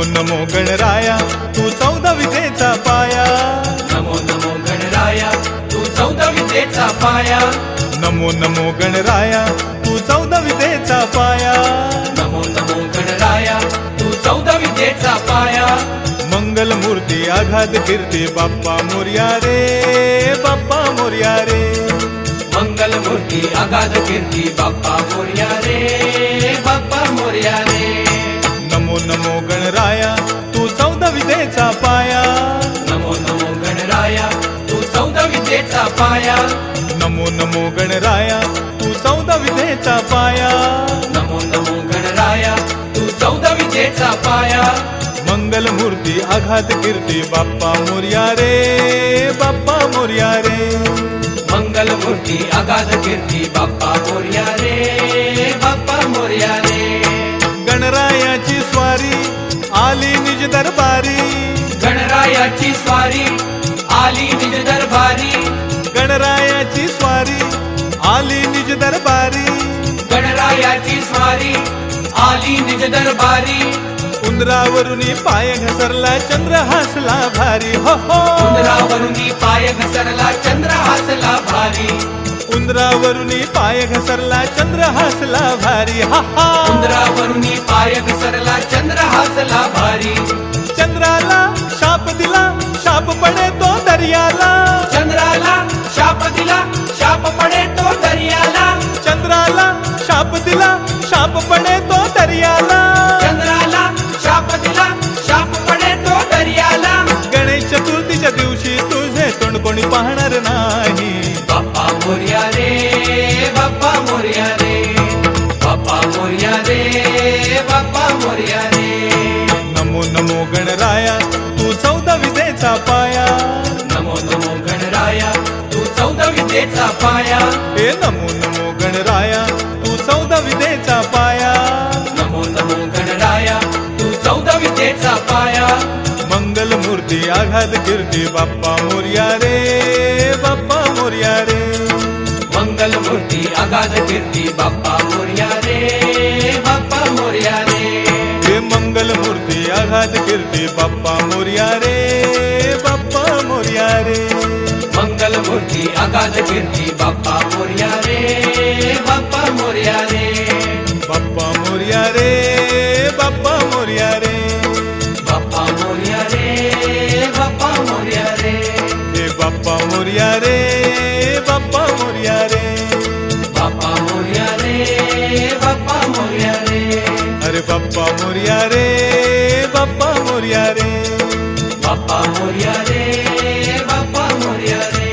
नमो नमो गणराया तू 14 विद्येचा पाया, नमो नमो गणराया तू 14 विद्येचा पाया, नमो नमो गणराया तू 14 विद्येचा पाया, नमो नमो गणराया तू 14 विद्येचा पाया. मंगल मूर्ती आघात कीर्ती बाप्पा मोरया रे, बाप्पा मोरया रे, मंगल मूर्ती आगाध कीर्ती बाप्पा मोरया रे, बाप्पा मोरया रे. नमो नमो गणराया तू 14 विद्येचा पाया, नमो नमो गणराया तू 14 विद्येचा पाया, नमो नमो गणराया तू 14 विद्येचा पाया, नमो नमो गणराया तू 14 विद्येचा पाया. मंगल मूर्ती आघात कीर्ती बाप्पा मोरया रे, बाप्पा मोरया रे, मंगल मूर्ती आगाध कीर्ती बाप्पा मोरया रे, बाप्पा मोरया रे. गणरायाची स्वारी आली निज दरबारी, गणरायाची स्वारी आली निज दरबारी, गणरायाची स्वारी आली निज दरबारी, गणरायाची स्वारी आली निज दरबारी. उंदरावरुनी पाय घसरला चंद्र हसला भारी, हो हो उंदरावरुनी पाय घसरला चंद्र हसला भारी, उंदरावरुनी पाय घसरला चंद्र हसला भारी, हा हा उंदरावरुनी पाय घसरला चंद्र हसला भारी. चंद्राला शाप दिला शाप पडे तो दर्याला, चंद्राला शाप दिला शाप पडे तो दर्याला, चंद्राला शाप दिला शाप पडे तो दर्याला, चंद्राला शाप दिला शाप पडे तो दर्याला. गणेश चतुर्थीच्या दिवशी तुझे तोंड कोणी पाहणार नाही, बाप्पा मोरया रे, बाप्पा मोरया रे, बाप्पा मोरया रे, बाप्पा मोरया रे. नमो नमो गणराया तू 14 विद्येचा पाया, नमो नमो गणराया तू 14 विद्येचा पाया, हे नमो नमो गणराया तू 14 विद्येचा पाया, नमो नमो गणराया तू 14 विद्येचा पाया. मंगल मूर्ती आघात कीर्ती बाप्पा मोरया रे, बाप्पा मोरया रे, मंगल मूर्ती आगाध कीर्ती बाप्पा मोरया रे, बाप्पा मोरया रे. हे मंगल मूर्ती आघात कीर्ती बाप्पा मोरया रे, बाप्पा मोरया रे, मंगल मूर्ती आगाध कीर्ती बाप्पा मोरया रे, बाप्पा मोरया रे. बाप्पा मोरया रे, बाप्पा मोरया रे, बाप्पा मोरया रे, बाप्पा मोरया रे. हे बाप्पा मोरया रे, बाप्पा मोरया रे, बाप्पा मोरया रे, बाप्पा मोरया रे. अरे बाप्पा मोरया रे, बाप्पा मोरया रे, बाप्पा मोरया रे, बाप्पा मोरया रे.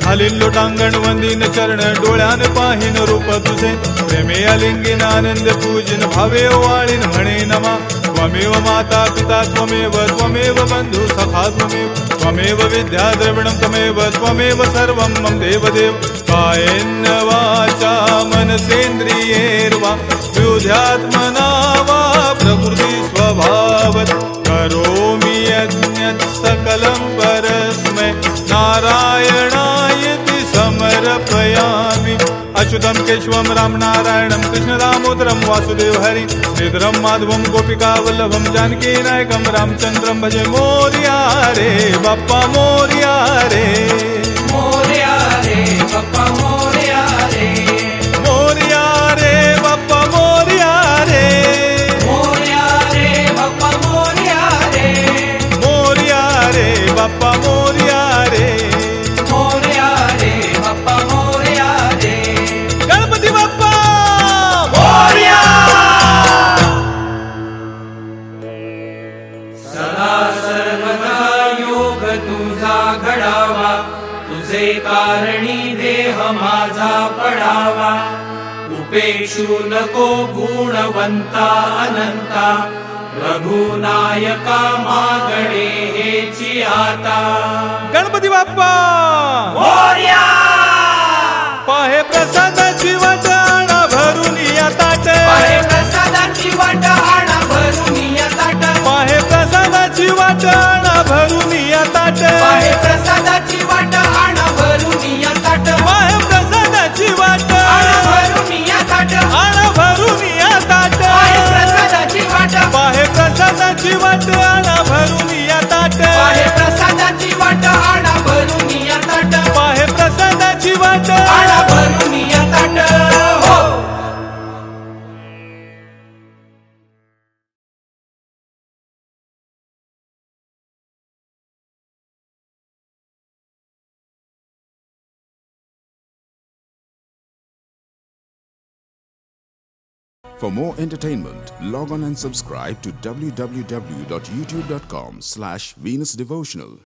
खालील लोटांगण वंदीन चरण डोळ्यान पाहिन रूप तुझे, प्रेमे अलिंगीन आनंद पूजन भावे वाळीन म्हणे नमा. त्वमेव माता पिता त्वमेव त्वमेव बंधु सखा त्वमेव, त्वमेव विद्या द्रविणं त्वमेव त्वमेव सर्वं मम देवदेव. कायेन वाचा मनसेन्द्रियैर्वा बुद्ध्यात्मना वा प्रकृति स्वभावत् करोमि यज्ञत् सकलं परस्मै नारायणायति समर्पयामि. अच्युतं केशवं रामनारायणं कृष्णदामोदरं वासुदेव हरि, श्रीधरं माधवं गोपिका वल्लभं जानकी नायकं रामचंद्रं भजे. मोरया रे, बाप्पा मोरया रे, मोरया रे, बाप्पा मोरया रे, मोरया रे, बाप्पा मोरया रे, मोरया रे, बाप्पा मोरया रे, मोरया रे, बाप्पा मोरया रे, मोरया रे, बाप्पा मोरया रे. गणपती बाप्पा मोरया. सदा सर्वदा योग तुझा घडावा, तुझे कारणी देह माझा पडावा. उपेक्षू नको गुणवंता अनंता, रघुनायका मागणे हेची आता. गणपती बाप्पा मोरया. पाहे प्रसादाची वाटाण भरून या ताट, पाहे प्रसादाची वाट आणा भरून या ताट, पाहे प्रसादाची वाटाण भरून या ताट, पाहे प्रसादाची वाट आणा भरून या ताट, पाहे प्रसादाची वाट आणा भरून या ताट, आण भरून या ताट, पाहे प्रसादाची वाट पाहे प्रसादाची For more entertainment, log on and subscribe to www.youtube.com/Venus Devotional.